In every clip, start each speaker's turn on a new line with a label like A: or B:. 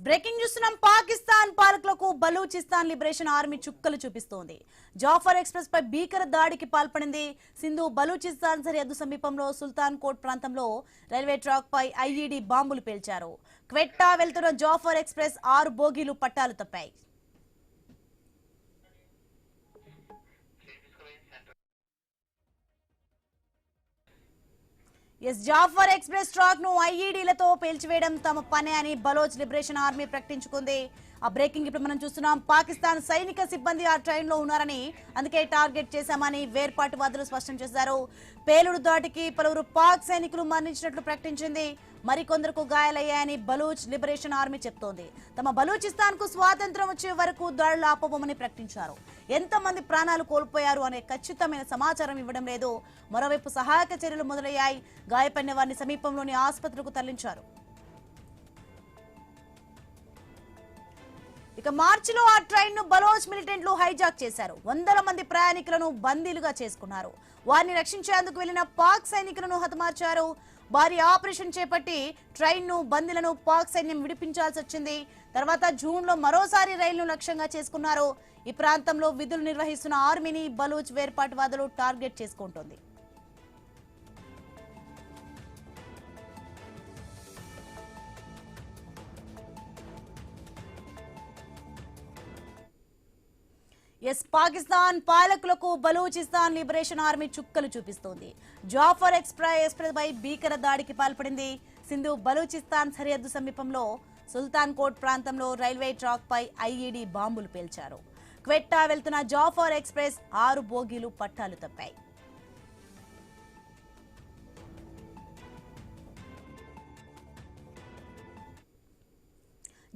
A: Breaking చూస్తున్నాం. పాకిస్తాన్ పాలకులకు Balochistan liberation army చుక్కలు చూపిస్తోంది. జాఫర్ ఎక్స్ప్రెస్ పై భీకర దాడికి పాల్పడింది. సింధు బలూచిస్తాన్ సరిహద్దు సమీపంలో సుల్తాన్ కోట్ ప్రాంతంలో రైల్వే ట్రాక్ పై ఐఈడీ బాంబులు పేల్చారు. క్వెట్టా వెళ్తున్న జాఫర్ ఎక్స్ప్రెస్ 6 బోగీలు పట్టాలు తప్పాయి. జాఫర్ ఎక్స్ప్రెస్ ట్రాక్ ను ఐఈడీలతో పేల్చివేయడం తమ పనే అని బలోచ్ లిబరేషన్ ఆర్మీ ప్రకటించుకుంది. ఆ బ్రేకింగ్ ఇప్పుడు మనం చూస్తున్నాం. పాకిస్తాన్ సైనిక సిబ్బంది ఆ ట్రైన్ లో ఉన్నారని, అందుకే టార్గెట్ చేశామని వేర్పాటువాదులు స్పష్టం చేశారు. పేలుడు దాటికి పలువురు పాక్ సైనికులు మరణించినట్లు ప్రకటించింది. మరికొందరికి గాయాలయ్యాయని బలూచ్ లిబరేషన్ ఆర్మీ చెప్తోంది. తమ బలూచిస్తాన్ కు స్వాతంత్రం వచ్చే వరకు దాడులు ఆపబోమని ప్రకటించారు. ఎంతమంది ప్రాణాలు కోల్పోయారు అనే ఖచ్చితమైన సమాచారం ఇవ్వడం లేదు. మరోవైపు సహాయక చర్యలు మొదలయ్యాయి. గాయపడిన వారిని సమీపంలోని ఆసుపత్రులకు తరలించారు. ఇక మార్చిలో ఆ ట్రైన్ ను బలోచ్ మిలిటెంట్లు హైజాక్ చేశారు. వందల మంది ప్రయాణికులను బందీలుగా చేసుకున్నారు. వారిని రక్షించేందుకు వెళ్లిన పాక్ సైనికులను హతమార్చారు. భారీ ఆపరేషన్ చేపట్టి ట్రైన్ ను బందీలను పాక్ సైన్యం విడిపించాల్సి వచ్చింది. తర్వాత జూన్ లో మరోసారి రైలును లక్ష్యంగా చేసుకున్నారు. ఈ ప్రాంతంలో విధులు నిర్వహిస్తున్న ఆర్మీని బలూచ్ వేర్పాటువాదులు టార్గెట్ చేసుకుంటోంది. పాకిస్తాన్ పాలకులకు బలూచిస్తాన్ లిబరేషన్ ఆర్మీ చుక్కలు చూపిస్తోంది. జాఫర్ ఎక్స్ప్రెస్ పై భీకర దాడికి పాల్పడింది. సింధు బలూచిస్తాన్ సరిహద్దు సమీపంలో సుల్తాన్ కోట్ ప్రాంతంలో రైల్వే ట్రాక్ పై ఐఈడీ బాంబులు పేల్చారు. క్వెట్టా వెళ్తున్న జాఫర్ ఎక్స్ప్రెస్ 6 బోగీలు పట్టాలు తప్పాయి.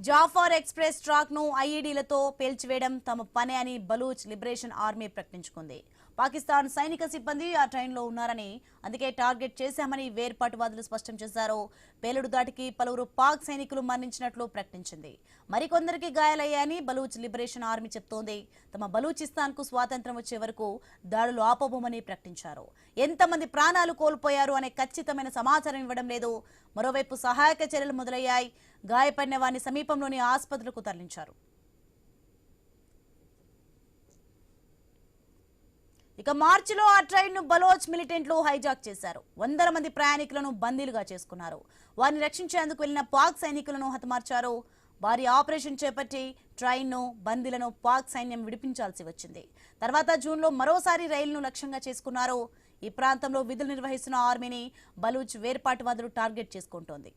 A: జాఫర్ ఎక్స్ప్రెస్ ట్రాక్ ను ఐఈడీలతో పేల్చివేయడం తమ పనే అని బలూచ్ లిబరేషన్ ఆర్మీ ప్రకటించుకుంది. పాకిస్తాన్ సైనిక సిబ్బంది ఆ ట్రైన్ లో ఉన్నారని, అందుకే టార్గెట్ చేశామని వేర్పాటువాదులు స్పష్టం చేశారు. పేలుడు దాటికి పలువురు పాక్ సైనికులు మరణించినట్లు ప్రకటించింది. మరికొందరికి గాయాలయ్యాయని బలూచ్ లిబరేషన్ ఆర్మీ చెప్తోంది. తమ బలూచిస్తాన్ కు స్వాతంత్రం వచ్చే వరకు దాడులు ఆపబోమని ప్రకటించారు. ఎంతమంది ప్రాణాలు కోల్పోయారు అనే ఖచ్చితమైన సమాచారం ఇవ్వడం లేదు. మరోవైపు సహాయక చర్యలు మొదలయ్యాయి. గాయపడిన వారిని సమీపంలోని ఆసుపత్రులకు తరలించారు. ఇక మార్చిలో ఆ ట్రైన్ ను బలోచ్ మిలిటెంట్లు హైజాక్ చేశారు. వందల మంది ప్రయాణికులను బందీలుగా చేసుకున్నారు. వారిని రక్షించేందుకు వెళ్లిన పాక్ సైనికులను హతమార్చారు. భారీ ఆపరేషన్ చేపట్టి ట్రైన్ ను బందీలను పాక్ సైన్యం విడిపించాల్సి వచ్చింది. తర్వాత జూన్ లో మరోసారి రైలును లక్ష్యంగా చేసుకున్నారు. ఈ ప్రాంతంలో విధులు నిర్వహిస్తున్న ఆర్మీని బలూచ్ వేర్పాటువాదులు టార్గెట్ చేసుకుంటోంది.